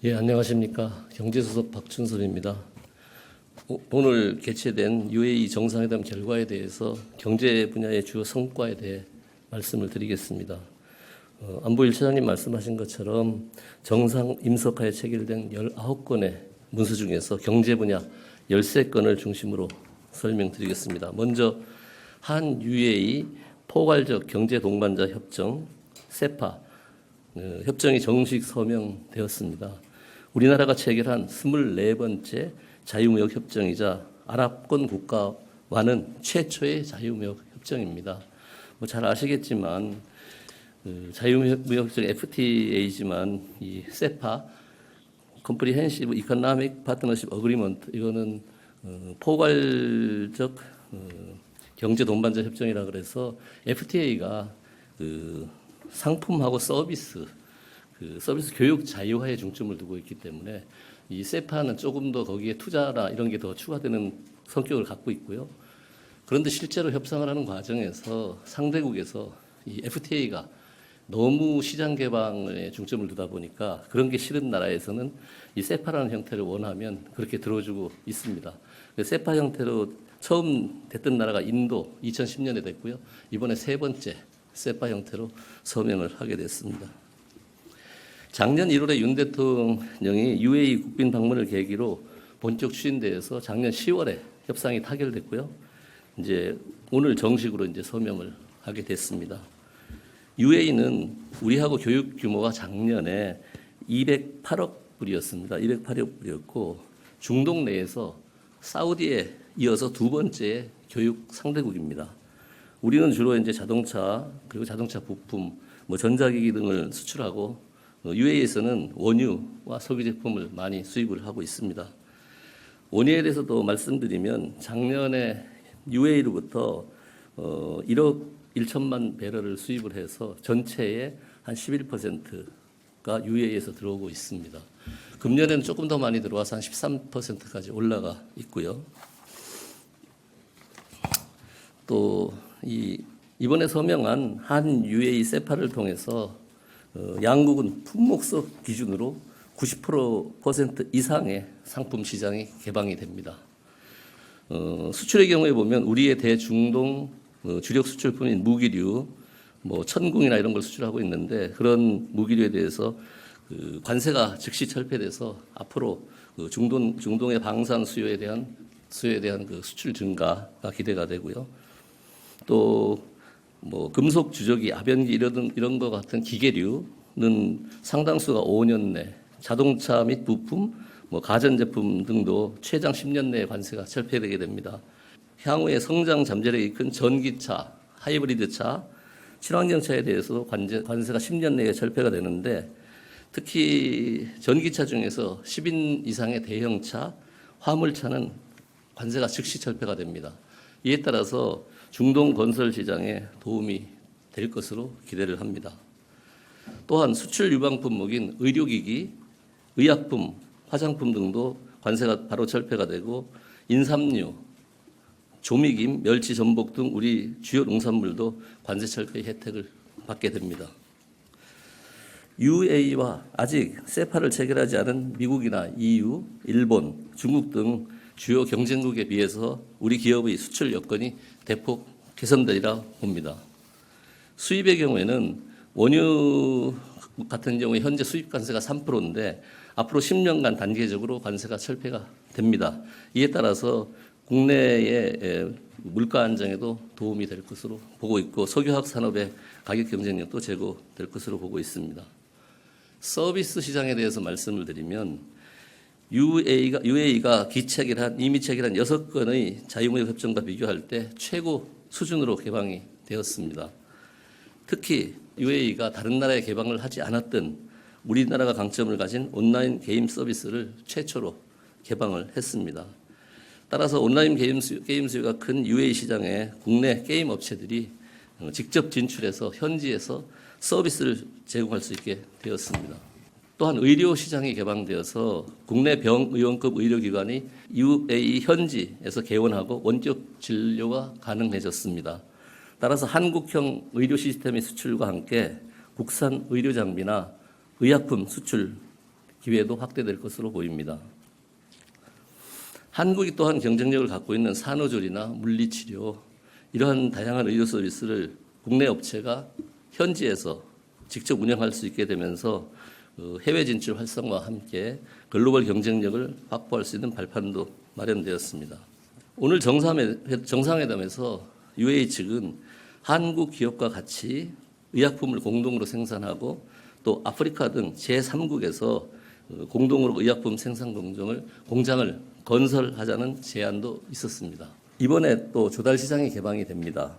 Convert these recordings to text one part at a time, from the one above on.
예, 안녕하십니까. 경제수석 박춘섭입니다. 오늘 개최된 UAE 정상회담 결과에 대해서 경제 분야의 주요 성과에 대해 말씀을 드리겠습니다. 안보 1차장님 말씀하신 것처럼 정상 임석하에 체결된 19건의 문서 중에서 경제 분야 13건을 중심으로 설명드리겠습니다. 먼저 한 UAE 포괄적 경제 동반자 협정 세파 협정이 정식 서명되었습니다. 우리나라가 체결한 24번째 자유무역 협정이자 아랍권 국가와는 최초의 자유무역 협정입니다. 잘 아시겠지만 자유무역 협정 FTA지만 이 세파 Comprehensive Economic Partnership Agreement 이거는 포괄적 경제 동반자 협정이라 그래서 FTA가 상품하고 서비스 교육 자유화에 중점을 두고 있기 때문에 이 세파는 조금 더 거기에 투자나 이런 게 더 추가되는 성격을 갖고 있고요. 그런데 실제로 협상을 하는 과정에서 상대국에서 이 FTA가 너무 시장 개방에 중점을 두다 보니까 그런 게 싫은 나라에서는 이 세파라는 형태를 원하면 그렇게 들어주고 있습니다. 세파 형태로 처음 됐던 나라가 인도 2010년에 됐고요. 이번에 세 번째 세파 형태로 서명을 하게 됐습니다. 작년 1월에 윤 대통령이 UAE 국빈 방문을 계기로 본격 추진돼서 작년 10월에 협상이 타결됐고요. 이제 오늘 정식으로 이제 서명을 하게 됐습니다. UAE는 우리하고 교육 규모가 작년에 208억 불이었습니다. 208억 불이었고 중동 내에서 사우디에 이어서 두 번째 교육 상대국입니다. 우리는 주로 이제 자동차 그리고 자동차 부품, 전자기기 등을 수출하고 UAE에서는 원유와 석유 제품을 많이 수입을 하고 있습니다. 원유에 대해서도 말씀드리면 작년에 UAE로부터 1억 1천만 배럴을 수입을 해서 전체의 한 11%가 UAE에서 들어오고 있습니다. 금년에는 조금 더 많이 들어와서 한 13%까지 올라가 있고요. 또 이번에 서명한 한 UAE 세파를 통해서 양국은 품목적 기준으로 90% 이상의 상품 시장이 개방이 됩니다. 수출의 경우에 보면 우리의 대중동 주력 수출품인 무기류, 천궁이나 이런 걸 수출하고 있는데 그런 무기류에 대해서 관세가 즉시 철폐돼서 앞으로 중동의 방산 수요에 대한 수출 증가가 기대가 되고요. 또 금속 주저기, 압연기 이런 것 같은 기계류는 상당수가 5년 내 자동차 및 부품, 가전제품 등도 최장 10년 내에 관세가 철폐되게 됩니다. 향후에 성장 잠재력이 큰 전기차, 하이브리드차, 친환경차에 대해서도 관세가 10년 내에 철폐가 되는데 특히 전기차 중에서 10인 이상의 대형차, 화물차는 관세가 즉시 철폐가 됩니다. 이에 따라서 중동 건설 시장에 도움이 될 것으로 기대를 합니다. 또한 수출 유방 품목인 의료기기, 의약품, 화장품 등도 관세가 바로 철폐가 되고 인삼류, 조미김, 멸치, 전복 등 우리 주요 농산물도 관세 철폐 혜택을 받게 됩니다. UAE와 아직 세파를 체결하지 않은 미국이나 EU, 일본, 중국 등 주요 경쟁국에 비해서 우리 기업의 수출 여건이 대폭 개선되리라 봅니다. 수입의 경우에는 원유 같은 경우에 현재 수입 관세가 3%인데 앞으로 10년간 단계적으로 관세가 철폐가 됩니다. 이에 따라서 국내의 물가 안정에도 도움이 될 것으로 보고 있고 석유화학 산업의 가격 경쟁력도 제고될 것으로 보고 있습니다. 서비스 시장에 대해서 말씀을 드리면 UAE가 이미 체결한 6건의 자유무역 협정과 비교할 때 최고 수준으로 개방이 되었습니다. 특히 UAE가 다른 나라에 개방을 하지 않았던 우리나라가 강점을 가진 온라인 게임 서비스를 최초로 개방을 했습니다. 따라서 온라인 게임 수요가 큰 UAE 시장에 국내 게임 업체들이 직접 진출해서 현지에서 서비스를 제공할 수 있게 되었습니다. 또한 의료 시장이 개방되어서 국내 병의원급 의료기관이 UAE 현지에서 개원하고 원격 진료가 가능해졌습니다. 따라서 한국형 의료 시스템의 수출과 함께 국산 의료 장비나 의약품 수출 기회도 확대될 것으로 보입니다. 한국이 또한 경쟁력을 갖고 있는 산후조리나 물리치료 이러한 다양한 의료 서비스를 국내 업체가 현지에서 직접 운영할 수 있게 되면서 해외 진출 활성화와 함께 글로벌 경쟁력을 확보할 수 있는 발판도 마련되었습니다. 오늘 정상회담에서 UAE 측은 한국 기업과 같이 의약품을 공동으로 생산하고 또 아프리카 등 제3국에서 공동으로 의약품 생산 공장을 건설하자는 제안도 있었습니다. 이번에 또 조달 시장이 개방이 됩니다.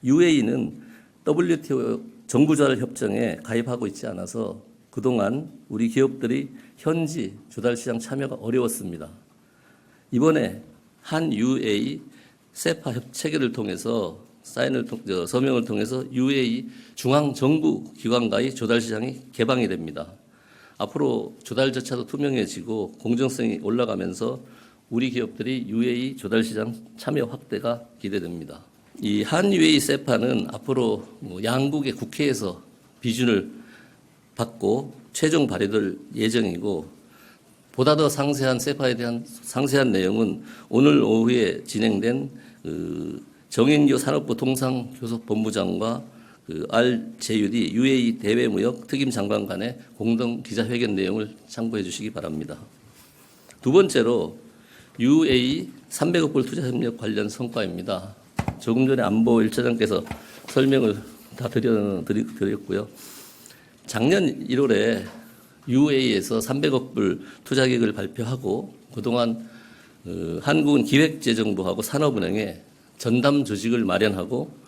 UAE는 WTO 정부조달 협정에 가입하고 있지 않아서 그동안 우리 기업들이 현지 조달 시장 참여가 어려웠습니다. 이번에 한 UAE 세파 체결을 통해서 서명을 통해서 UAE 중앙정부 기관과의 조달 시장이 개방이 됩니다. 앞으로 조달 절차도 투명해지고 공정성이 올라가면서 우리 기업들이 UAE 조달 시장 참여 확대가 기대됩니다. 이 한 UAE 세파는 앞으로 양국의 국회에서 비준을 받고 최종 발의될 예정이고 보다 더 상세한 세파에 대한 상세한 내용은 오늘 오후에 진행된 정인교 산업부 통상교섭본부장과 RJUD UAE 대외무역 특임장관 간의 공동 기자회견 내용을 참고해 주시기 바랍니다. 두 번째로 UAE 300억 불 투자협력 관련 성과입니다. 조금 전에 안보 1차장께서 설명을 다 드렸고요. 작년 1월에 UAE에서 300억 불 투자 계획을 발표하고 그동안 한국은 기획재정부하고 산업은행에 전담 조직을 마련하고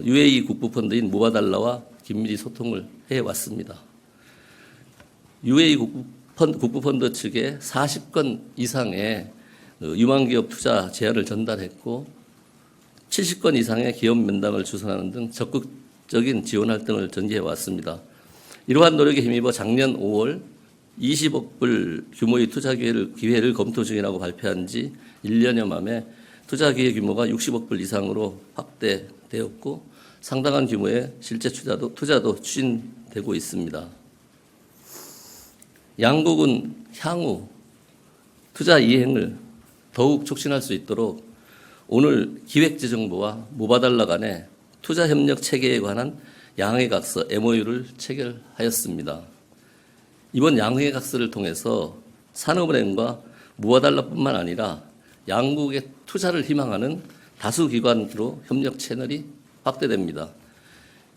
UAE 국부펀드인 무바달라와 긴밀히 소통을 해왔습니다. UAE 국부펀드 측에 40건 이상의 유망기업 투자 제안을 전달했고 70건 이상의 기업 면담을 주선하는 등 적극적인 지원 활동을 전개해 왔습니다. 이러한 노력에 힘입어 작년 5월 20억 불 규모의 투자 기회를 검토 중이라고 발표한 지 1년여 만에 투자 기회 규모가 60억 불 이상으로 확대되었고 상당한 규모의 실제 투자도 추진되고 있습니다. 양국은 향후 투자 이행을 더욱 촉진할 수 있도록 오늘 기획재정부와 무바달라 간의 투자협력 체계에 관한 양해각서 MOU를 체결하였습니다. 이번 양해각서를 통해서 산업은행과 무바달라뿐만 아니라 양국의 투자를 희망하는 다수 기관으로 협력 채널이 확대됩니다.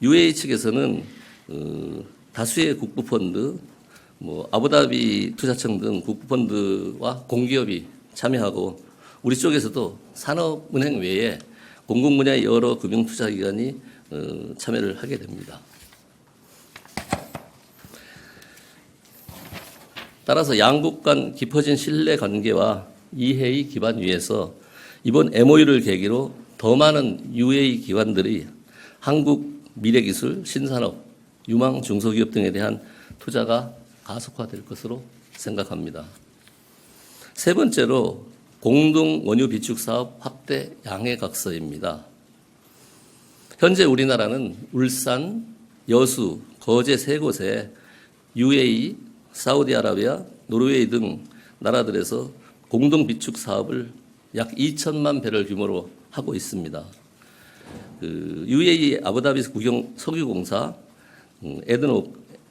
UAE 측에서는 다수의 국부펀드, 아부다비 투자청 등 국부펀드와 공기업이 참여하고 우리 쪽에서도 산업은행 외에 공공분야의 여러 금융투자기관이 참여를 하게 됩니다. 따라서 양국 간 깊어진 신뢰 관계와 이해의 기반 위에서 이번 MOU를 계기로 더 많은 UAE 기관들이 한국 미래기술, 신산업, 유망 중소기업 등에 대한 투자가 가속화될 것으로 생각합니다. 세 번째로 공동 원유 비축 사업 확대 양해각서입니다. 현재 우리나라는 울산, 여수, 거제 세 곳에 UAE, 사우디아라비아, 노르웨이 등 나라들에서 공동 비축 사업을 약 2천만 배럴 규모로 하고 있습니다. UAE 아부다비 석유공사,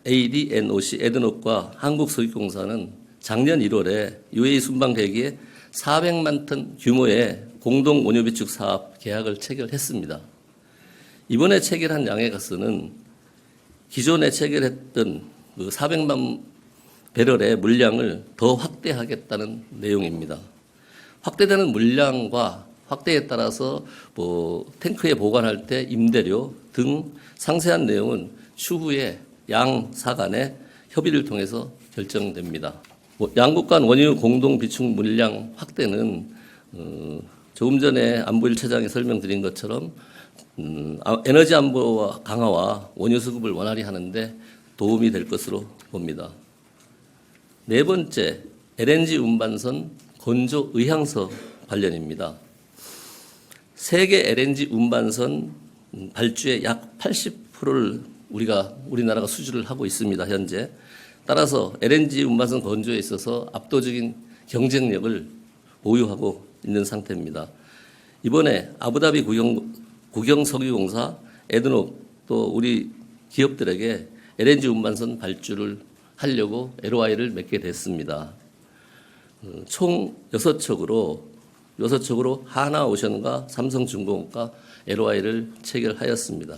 ADNOC 에드녹과 한국석유공사는 작년 1월에 UAE 순방회기에 400만 톤 규모의 공동 원유 비축 사업 계약을 체결했습니다. 이번에 체결한 양해각서는 기존에 체결했던 400만 배럴의 물량을 더 확대하겠다는 내용입니다. 확대되는 물량과 확대에 따라서 탱크에 보관할 때 임대료 등 상세한 내용은 추후에 양사 간의 협의를 통해서 결정됩니다. 양국 간 원유 공동 비축 물량 확대는 조금 전에 안보 1차장이 설명드린 것처럼 에너지 안보와 강화와 원유 수급을 원활히 하는데 도움이 될 것으로 봅니다. 네 번째, LNG 운반선 건조 의향서 관련입니다. 세계 LNG 운반선 발주의 약 80%를 우리나라가 수주를 하고 있습니다. 현재 따라서 LNG 운반선 건조에 있어서 압도적인 경쟁력을 보유하고 있는 상태입니다. 이번에 아부다비 국영석유공사, 에드녹 또 우리 기업들에게 LNG 운반선 발주를 하려고 LOI를 맺게 됐습니다. 총 6척으로 하나오션과 삼성중공업과 LOI를 체결하였습니다.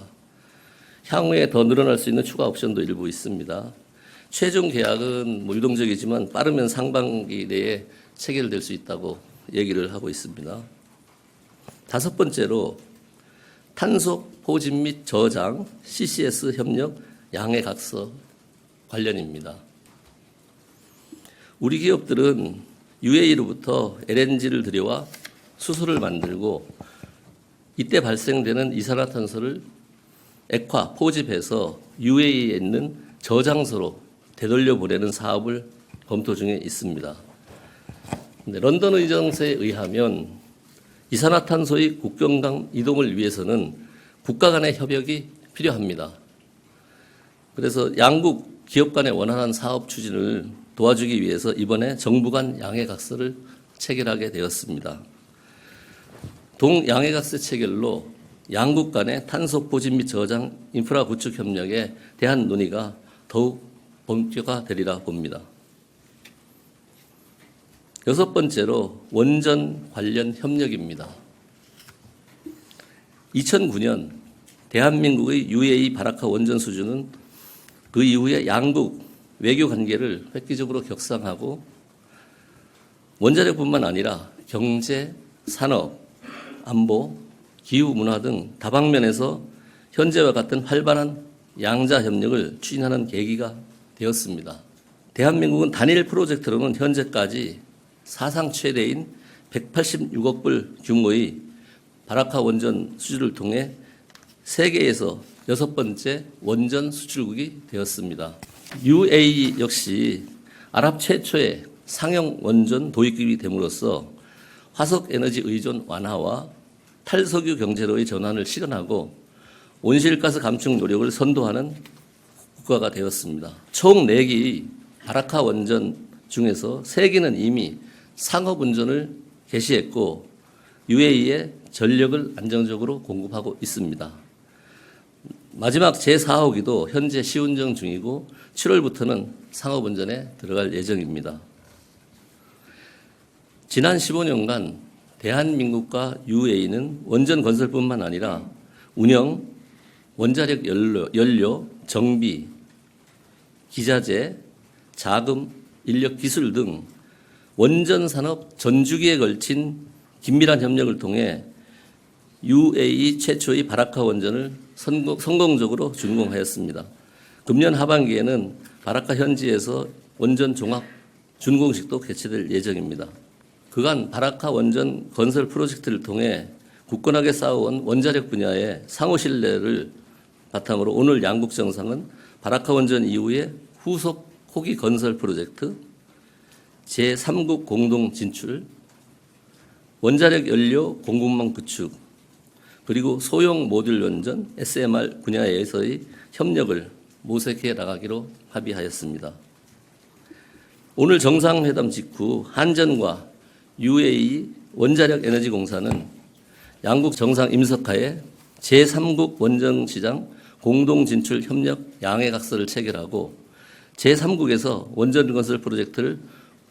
향후에 더 늘어날 수 있는 추가 옵션도 일부 있습니다. 최종 계약은 유동적이지만 빠르면 상반기 내에 체결될 수 있다고 얘기를 하고 있습니다. 5번째로 탄소 포집 및 저장 CCS 협력 양해각서 관련입니다. 우리 기업들은 UAE로부터 LNG를 들여와 수소를 만들고 이때 발생되는 이산화탄소를 액화 포집해서 UAE에 있는 저장소로 되돌려 보내는 사업을 검토 중에 있습니다. 런던 의정서에 의하면 이산화탄소의 국경 간 이동을 위해서는 국가 간의 협력이 필요합니다. 그래서 양국 기업 간의 원활한 사업 추진을 도와주기 위해서 이번에 정부 간 양해각서를 체결하게 되었습니다. 동양해각서 체결로 양국 간의 탄소 포집 및 저장 인프라 구축 협력에 대한 논의가 더욱 본격화되리라 봅니다. 6번째로 원전 관련 협력입니다. 2009년 대한민국의 UAE 바라카 원전 수주는 그 이후에 양국 외교 관계를 획기적으로 격상하고 원자력뿐만 아니라 경제, 산업, 안보, 기후, 문화 등 다방면에서 현재와 같은 활발한 양자 협력을 추진하는 계기가 되었습니다. 대한민국은 단일 프로젝트로는 현재까지 사상 최대인 186억 불 규모의 바라카 원전 수주를 통해 세계에서 6번째 원전 수출국이 되었습니다. UAE 역시 아랍 최초의 상용 원전 도입국이 됨으로써 화석 에너지 의존 완화와 탈석유 경제로의 전환을 실현하고 온실가스 감축 노력을 선도하는 국가가 되었습니다. 총 4기 바라카 원전 중에서 3기는 이미 상업 운전을 개시했고 UAE에 전력을 안정적으로 공급하고 있습니다. 마지막 제4호기도 현재 시운전 중이고 7월부터는 상업 운전에 들어갈 예정입니다. 지난 15년간 대한민국과 UAE는 원전 건설뿐만 아니라 운영, 원자력 연료, 정비, 기자재, 자금, 인력 기술 등 원전 산업 전주기에 걸친 긴밀한 협력을 통해 UAE 최초의 바라카 원전을 성공적으로 준공하였습니다. 금년 하반기에는 바라카 현지에서 원전 종합 준공식도 개최될 예정입니다. 그간 바라카 원전 건설 프로젝트를 통해 굳건하게 쌓아온 원자력 분야의 상호 신뢰를 바탕으로 오늘 양국 정상은 바라카 원전 이후에 후속 호기 건설 프로젝트, 제3국 공동 진출, 원자력 연료 공급망 구축, 그리고 소형 모듈 원전 SMR 분야에서의 협력을 모색해 나가기로 합의하였습니다. 오늘 정상회담 직후 한전과 UAE 원자력 에너지 공사는 양국 정상 임석하에 제3국 원전 시장 공동 진출 협력 양해각서를 체결하고 제3국에서 원전 건설 프로젝트를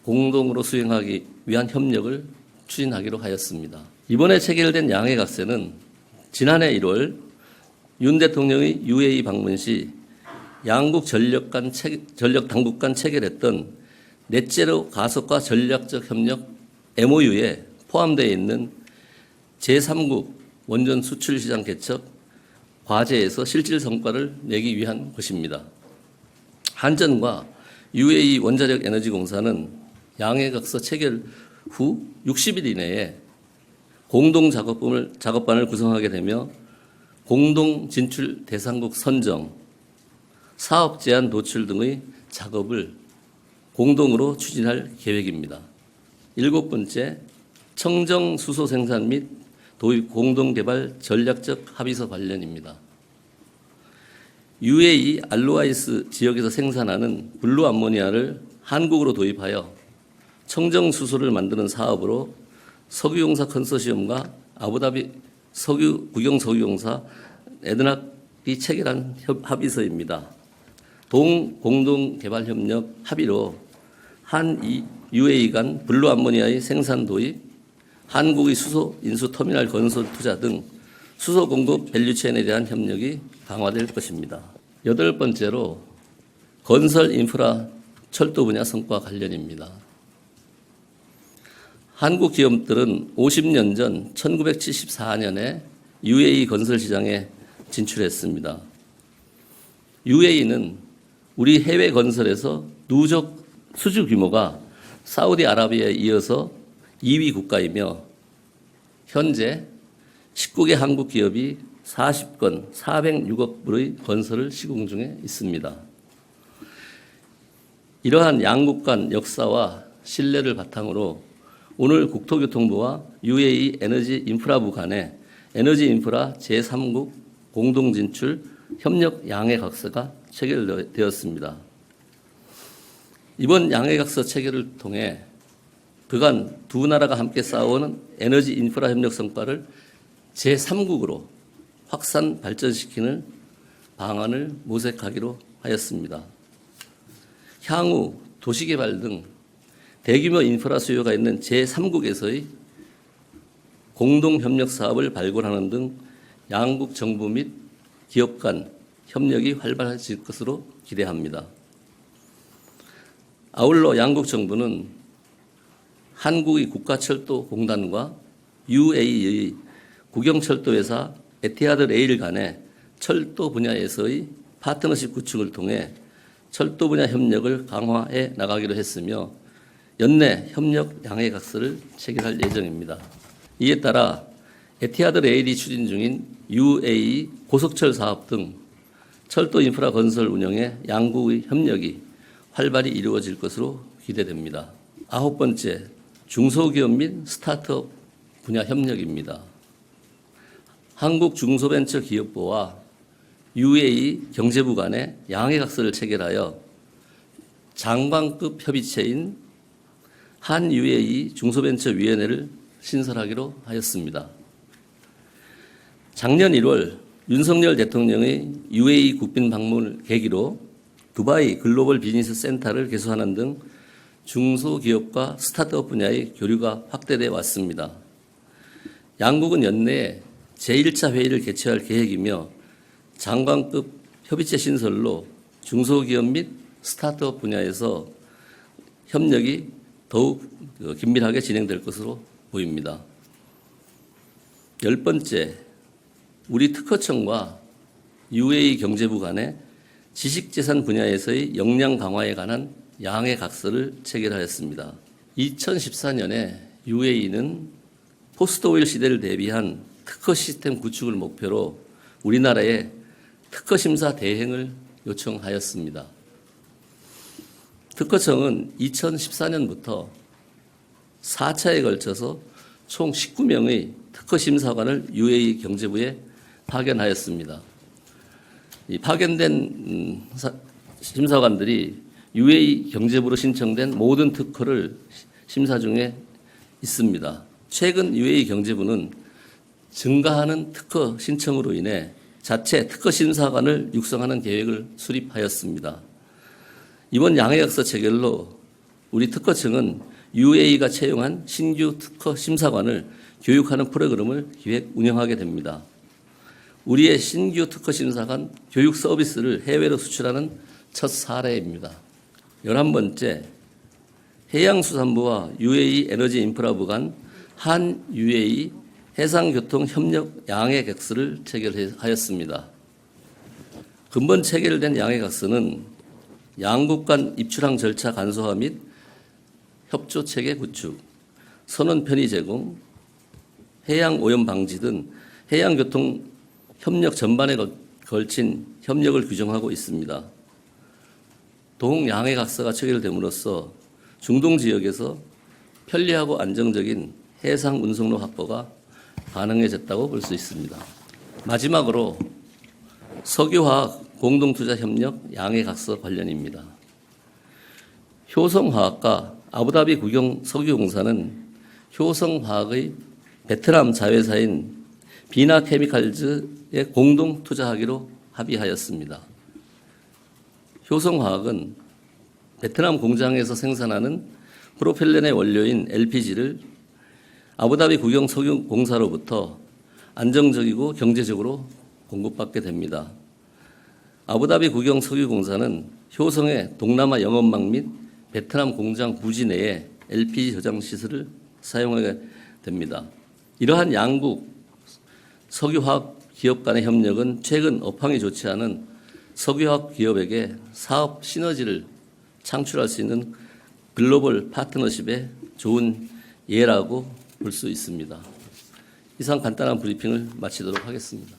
공동으로 수행하기 위한 협력을 추진하기로 하였습니다. 이번에 체결된 양해각서는 지난해 1월 윤 대통령의 UAE 방문 시 양국 전력 당국 간 체결했던 넷제로 가속화 전략적 협력 MOU에 포함되어 있는 제3국 원전 수출 시장 개척 과제에서 실질 성과를 내기 위한 것입니다. 한전과 UAE 원자력 에너지 공사는 양해각서 체결 후 60일 이내에 공동 작업반을 구성하게 되며 공동 진출 대상국 선정, 사업 제안 도출 등의 작업을 공동으로 추진할 계획입니다. 7번째, 청정 수소 생산 및 도입 공동 개발 전략적 합의서 관련입니다. UAE 알로아이스 지역에서 생산하는 블루 암모니아를 한국으로 도입하여 청정 수소를 만드는 사업으로 석유공사 컨소시엄과 아부다비 국영석유공사 에드낙이 체결한 합의서입니다. 동공동개발협력 합의로 한 UAE 간 블루 암모니아의 생산 도입, 한국의 수소 인수 터미널 건설 투자 등 수소 공급 밸류체인에 대한 협력이 강화될 것입니다. 8번째로 건설 인프라 철도 분야 성과 관련입니다. 한국 기업들은 50년 전 1974년에 UAE 건설 시장에 진출했습니다. UAE는 우리 해외 건설에서 누적 수주 규모가 사우디아라비아에 이어서 2위 국가이며 현재 19개 한국 기업이 40건 406억 불의 건설을 시공 중에 있습니다. 이러한 양국 간 역사와 신뢰를 바탕으로 오늘 국토교통부와 UAE 에너지 인프라부 간의 에너지 인프라 제3국 공동진출 협력 양해각서가 체결되었습니다. 이번 양해각서 체결을 통해 그간 두 나라가 함께 쌓아오는 에너지 인프라 협력 성과를 제3국으로 확산 발전시키는 방안을 모색하기로 하였습니다. 향후 도시개발 등 대규모 인프라 수요가 있는 제3국에서의 공동협력 사업을 발굴하는 등 양국 정부 및 기업 간 협력이 활발해질 것으로 기대합니다. 아울러 양국 정부는 한국의 국가철도공단과 UAE의 국영철도회사 에티하드 레일 간의 철도 분야에서의 파트너십 구축을 통해 철도 분야 협력을 강화해 나가기로 했으며 연내 협력 양해각서를 체결할 예정입니다. 이에 따라 에티하드 레일이 추진 중인 UAE 고속철 사업 등 철도 인프라 건설 운영에 양국의 협력이 활발히 이루어질 것으로 기대됩니다. 9번째, 중소기업 및 스타트업 분야 협력입니다. 한국중소벤처기업부와 UAE 경제부 간에 양해각서를 체결하여 장관급 협의체인 한 UAE 중소벤처위원회를 신설하기로 하였습니다. 작년 1월 윤석열 대통령의 UAE 국빈 방문을 계기로 두바이 글로벌 비즈니스 센터를 개소하는 등 중소기업과 스타트업 분야의 교류가 확대돼 왔습니다. 양국은 연내에 제1차 회의를 개최할 계획이며 장관급 협의체 신설로 중소기업 및 스타트업 분야에서 협력이 더욱 긴밀하게 진행될 것으로 보입니다. 10번째, 우리 특허청과 UAE 경제부 간의 지식재산 분야에서의 역량 강화에 관한 양해각서를 체결하였습니다. 2014년에 UAE는 포스트 오일 시대를 대비한 특허 시스템 구축을 목표로 우리나라에 특허 심사 대행을 요청하였습니다. 특허청은 2014년부터 4차에 걸쳐서 총 19명의 특허 심사관을 UAE 경제부에 파견하였습니다. 이 파견된 심사관들이 UAE 경제부로 신청된 모든 특허를 심사 중에 있습니다. 최근 UAE 경제부는 증가하는 특허 신청으로 인해 자체 특허 심사관을 육성하는 계획을 수립하였습니다. 이번 양해각서 체결로 우리 특허청은 UAE가 채용한 신규 특허 심사관을 교육하는 프로그램을 기획 운영하게 됩니다. 우리의 신규 특허 심사관 교육 서비스를 해외로 수출하는 첫 사례입니다. 11번째, 해양수산부와 UAE 에너지 인프라부 간 한 UAE 해상교통 협력 양해각서를 체결하였습니다. 근본 체결된 양해각서는 양국 간 입출항 절차 간소화 및 협조 체계 구축, 선원 편의 제공, 해양 오염 방지 등 해양교통 협력 전반에 걸친 협력을 규정하고 있습니다. 동양해각서가 체결됨으로써 중동 지역에서 편리하고 안정적인 해상 운송로 확보가 가능해졌다고 볼 수 있습니다. 마지막으로 석유화학 공동투자협력 양해각서 관련입니다. 효성화학과 아부다비 국영석유공사는 효성화학의 베트남 자회사인 비나케미칼즈에 공동 투자하기로 합의하였습니다. 효성화학은 베트남 공장에서 생산하는 프로펠렌의 원료인 LPG를 아부다비 국영석유공사로부터 안정적이고 경제적으로 공급받게 됩니다. 아부다비 국영석유공사는 효성의 동남아 영업망 및 베트남 공장 부지 내에 LPG 저장 시설을 사용하게 됩니다. 이러한 양국 석유화학 기업 간의 협력은 최근 업황이 좋지 않은 석유화학 기업에게 사업 시너지를 창출할 수 있는 글로벌 파트너십의 좋은 예라고 볼 수 있습니다. 이상 간단한 브리핑을 마치도록 하겠습니다.